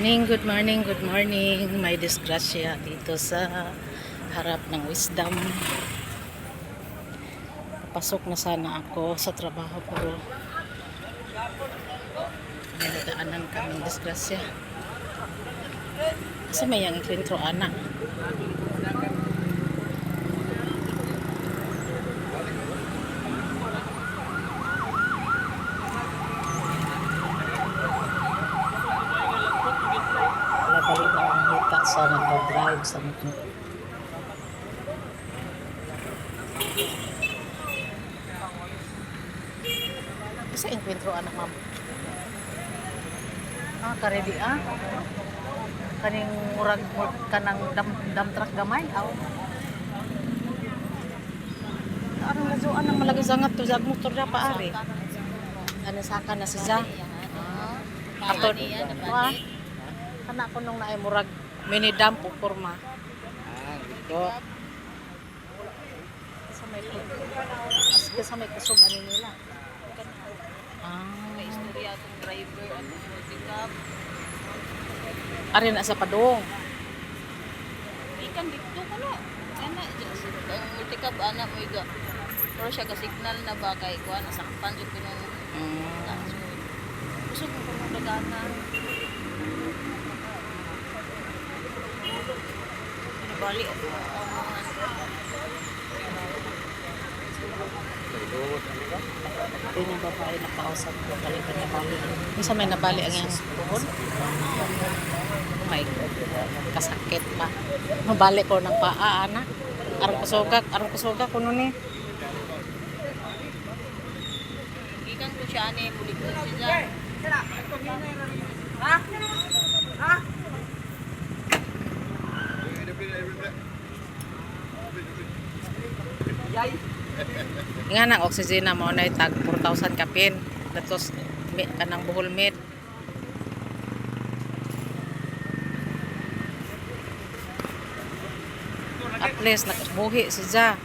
Good morning, good morning. May disgrasya dito sa harap ng Wisdom. Pasok na sana ako sa trabaho ko. May nadaanan kaming disgrasya. Kasi may yung ikwentro anak. Balik na ang hita sa nagpa-drive sa mga. Kasi enkwentro anak ma'am. Karedi kaning murag kanang dam truck gamay aw. Arang lazuan ang malagi sangat to jag motor na paari. Ano saka na siya. Aton. Kana ko nung naay murag mini dam po porma. Ito. Sa may kusog ani nila. May istorya atong driver at multi-cab. Ari na sa padong. Ikan dito ko na. Ana, ang multi-cab ana mo iga. Pero siya ka-signal na ba kay kuha nasakpan jud ko nung kaso. Kusog ko nung dagana. Bali ako. Ito yung babae na kausap ko talaga na bali. Minsan may nabali ang iyang buhon. Oh my God. Kasakit pa. Mabali ko ng paa, anak. Arang kusuga ko nun eh. Ikan ko siya ani mulig ko siya. Ha? Ha? Yay. Nga ng oxygen na mo na tag 4,000 kapin. Datos kanang buhol med. At least nakabuhi siya.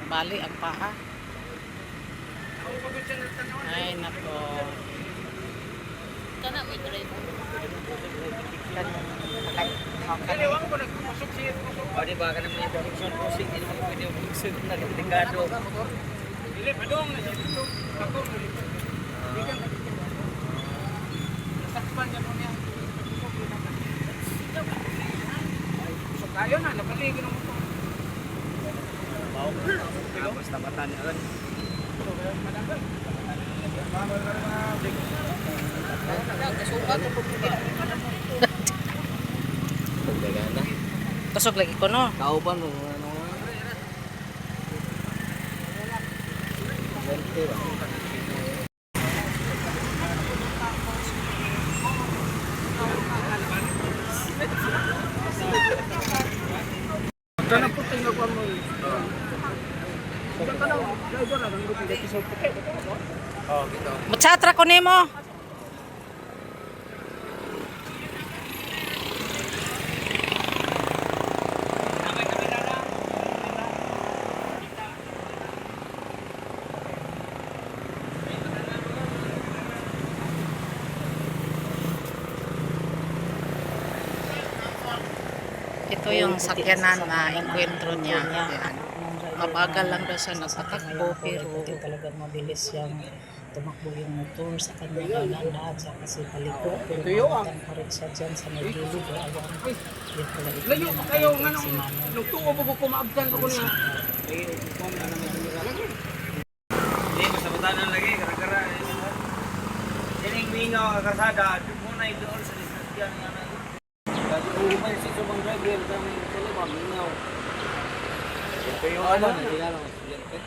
Bali ang paa. Ay nako. Kana may driver. Kaliwang ko nagpasok siya. O di ba ka naman yung direction crossing din mo pwede yung pugsig na delikado. Dili padong na siya dito. Ako di ka nasakpan niya mo niya. So kayo na napaligid ng motor. Basta batan niya ron. Kusog lagi ko no. Kauban mo ano. Kana puting ako mo. Kana driver na ng grupo dito sa puti. Oh, gitu. Mutsatra ko nimo. Ito yung sakyanan na enkwentro niya. Mabagal lang daw siya nagpatakbo pero talagang mabilis siyang tumakbo yung motor sa kanya dahan-dahan siya kasi paliko pero ang parit siya dyan sa may gilid Layo pa kayo nga nung nagtuo mo ko maabtan ko niya. Hindi, masabutanan lagi, gara-gara. Yan yung mingaw ang kasada, doon na doon sa disasyan nga na. Umay si Subang Driver, kami sila ba, mingaw. Ito yung ano, nagigala ng estudyante.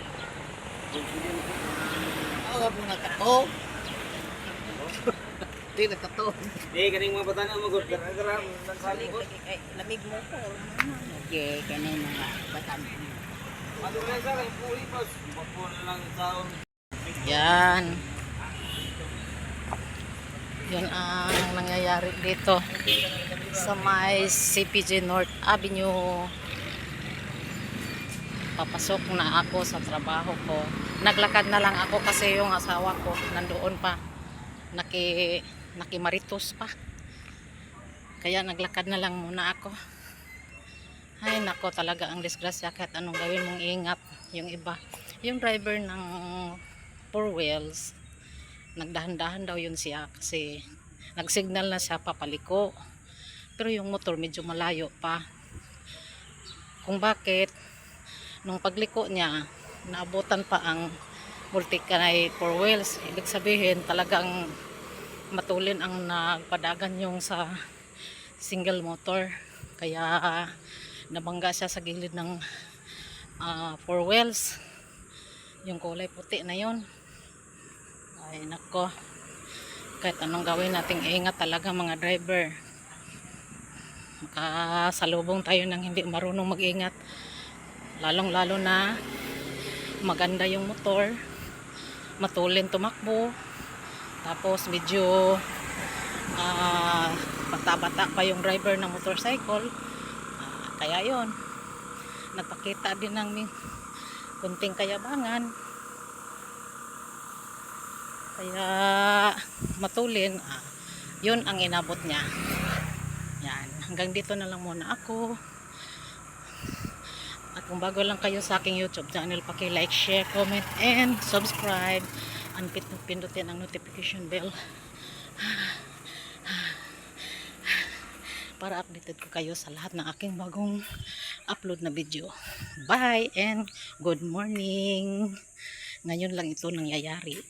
oh nagkato di nagkato Hindi, kaning mga batanan mo, gara-gara, nagsalikot. lamig mo ko okay kanin mga batan Ano na sa kay Puri Boss? Bapon lang taon. yan yan ang nangyayari dito sa may CPG North Avenue. Papasok na ako sa trabaho ko. Naglakad na lang ako kasi yung asawa ko nandoon pa. Nakimaritos pa. Kaya naglakad na lang muna ako. Ay nako, talaga ang disgrasya kahit anong gawin mong ingat. Yung iba, yung driver ng four wheels, nagdahan-dahan daw yun siya kasi nagsignal na siya papaliko. Pero yung motor medyo malayo pa. Kung bakit, nung pagliko niya, naabutan pa ang multi-canay four wheels. Ibig sabihin, talagang matulin ang nagpadagan yung sa single motor. Kaya nabangga siya sa gilid ng four wheels. Yung kulay puti na yun. Ay nako, kahit anong gawin nating ingat talaga mga driver. Makasalubong tayo ng hindi marunong mag-ingat, lalong lalo na maganda yung motor, matulin tumakbo, tapos medyo bata-bata pa yung driver ng motorcycle. Kaya yon, nagpakita din ng kunting kayabangan. Kaya matulin, yun ang inabot niya. Yan, hanggang dito na lang muna ako. At kung bago lang kayo sa aking YouTube channel, paki-like, share, comment, and subscribe. And pindutin ang notification bell para updated ko kayo sa lahat ng aking bagong upload na video. Bye and good morning. Ngayon lang ito nangyayari.